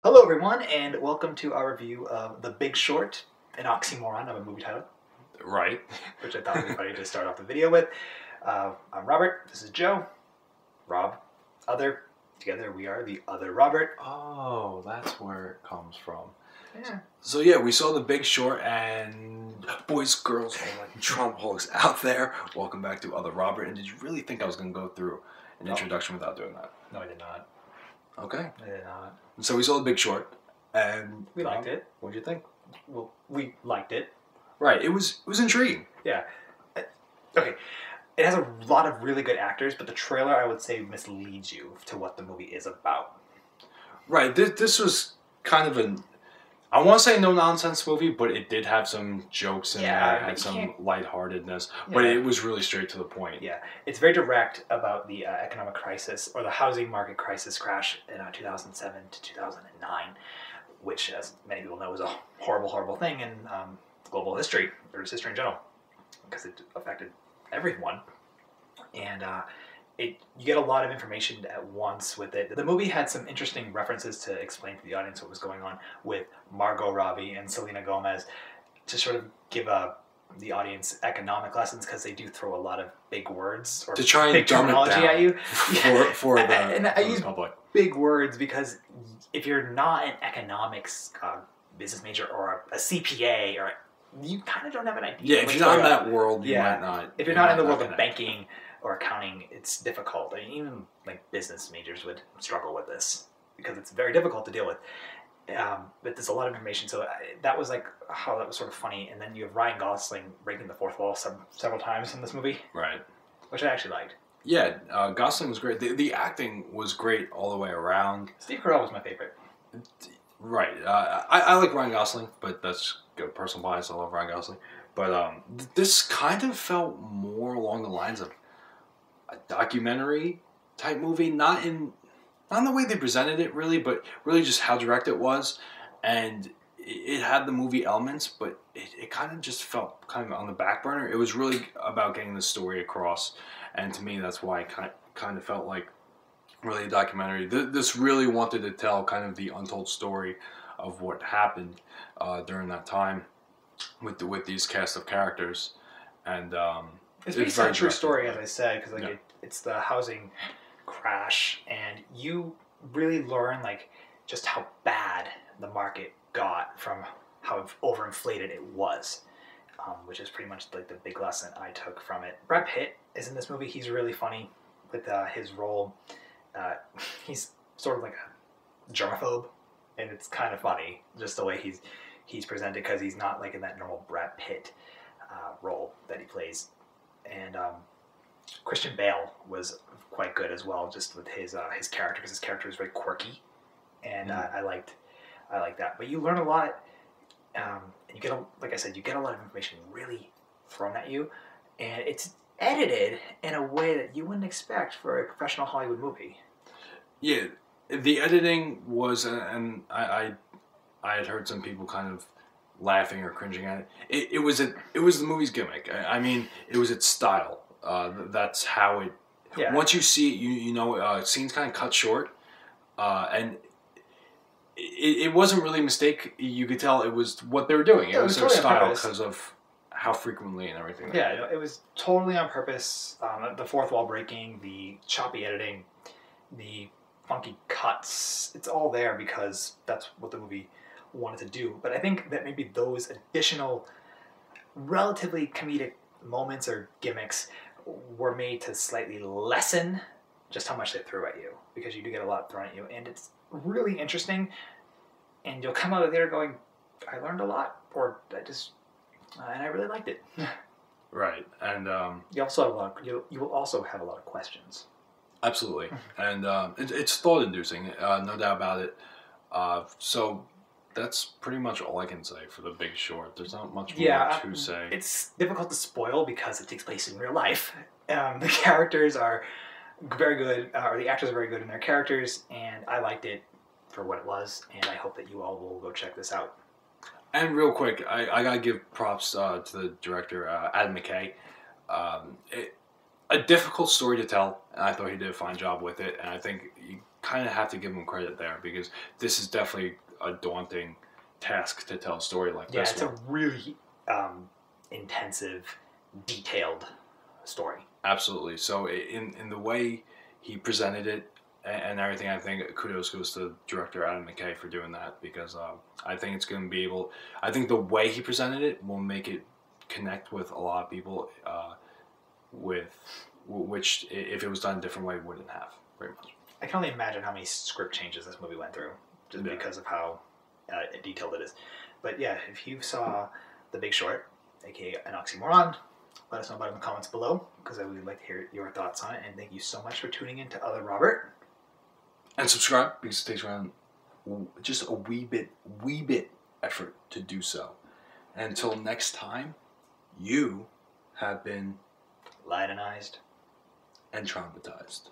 Hello, everyone, and welcome to our review of The Big Short, an oxymoron of a movie title, Right. which I thought would be funny to start off the video with. I'm Robert. This is Joe. Rob. Other. Together we are the Otherobert. Oh, that's where it comes from. Yeah. So yeah, we saw The Big Short, and boys, girls, all like Trump hogs out there. Welcome back to Otherobert. And did you really think I was going to go through an introduction without doing that? No, I did not. Okay. I did not. So we saw The Big Short, and We liked it. What did you think? Well, we liked it. Right. It was intriguing. Yeah. Okay. It has a lot of really good actors, but the trailer, I would say, misleads you to what the movie is about. Right. This was kind of an, I want to say no nonsense movie, but it did have some jokes in there. It had some lightheartedness, but it was really straight to the point. Yeah, it's very direct about the economic crisis or the housing market crisis crash in 2007 to 2009, which, as many people know, was a horrible, horrible thing in global history, or just history in general, because it affected everyone. And you get a lot of information at once with it. The movie had some interesting references to explain to the audience what was going on with Margot Robbie and Selena Gomez to sort of give the audience economic lessons, because they do throw a lot of big words or to try and big terminology at you for the public. Big words, because if you're not an economics business major or a CPA, or you kind of don't have an idea. Yeah, if you're not in that world, you might not. If you're not in the world of banking or accounting, it's difficult. I mean, even like business majors would struggle with this because it's very difficult to deal with. But there's a lot of information, so that was like how that was sort of funny. And then you have Ryan Gosling breaking the fourth wall several times in this movie, right? Which I actually liked. Yeah, Gosling was great. The acting was great all the way around. Steve Carell was my favorite. Right. I like Ryan Gosling, but that's good personal bias. I love Ryan Gosling. But this kind of felt more along the lines of a documentary type movie, not in the way they presented it really, but really just how direct it was. And it had the movie elements, but it kind of just felt kind of on the back burner. It was really about getting the story across, and to me that's why it kind of felt like really a documentary. This really wanted to tell kind of the untold story of what happened during that time with these cast of characters. And it's based on a true story, as I said, because it's the housing crash, and you really learn like just how bad the market got from how overinflated it was, which is pretty much like the big lesson I took from it. Brad Pitt is in this movie. He's really funny with his role. He's sort of like a germaphobe, and it's kind of funny just the way he's presented, because he's not like in that normal Brad Pitt role that he plays. And Christian Bale was quite good as well, just with his character, because his character is very quirky, and I liked that. But you learn a lot, and you get like I said, you get a lot of information really thrown at you, and it's edited in a way that you wouldn't expect for a professional Hollywood movie. Yeah, the editing was, and I had heard some people kind of laughing or cringing at it. It was the movie's gimmick. I mean, it was its style. That's how it. Yeah. Once you see it, you know scenes kind of cut short, and it wasn't really a mistake. You could tell it was what they were doing. It was their style because of how frequently and everything. Yeah, it was totally on purpose. The fourth wall breaking, the choppy editing, the funky cuts, it's all there because that's what the movie wanted to do. But I think that maybe those additional relatively comedic moments or gimmicks were made to slightly lessen just how much they threw at you, because you do get a lot thrown at you, and it's really interesting, and you'll come out of there going, I learned a lot, or and I really liked it. Right. And you will also have a lot of questions. Absolutely. And it's thought-inducing, no doubt about it. So that's pretty much all I can say for The Big Short. There's not much more to say. It's difficult to spoil because it takes place in real life. The characters are very good, or the actors are very good in their characters, and I liked it for what it was, and I hope that you all will go check this out. And real quick, I gotta give props to the director, Adam McKay. A difficult story to tell, and I thought he did a fine job with it, and I think kind of have to give him credit there, because this is definitely a daunting task to tell a story like this. Yeah, it's a really intensive, detailed story. Absolutely. So in the way he presented it and everything, I think kudos goes to director Adam McKay for doing that, because I think it's going to be able. I think the way he presented it will make it connect with a lot of people, which if it was done a different way wouldn't have very much. I can only imagine how many script changes this movie went through, just because of how detailed it is. But yeah, if you saw The Big Short, aka An Oxymoron, let us know about it in the comments below, because I would like to hear your thoughts on it. And thank you so much for tuning in to Otherobert. And subscribe, because it takes around just a wee bit effort to do so. And until next time, you have been Lightenized and traumatized.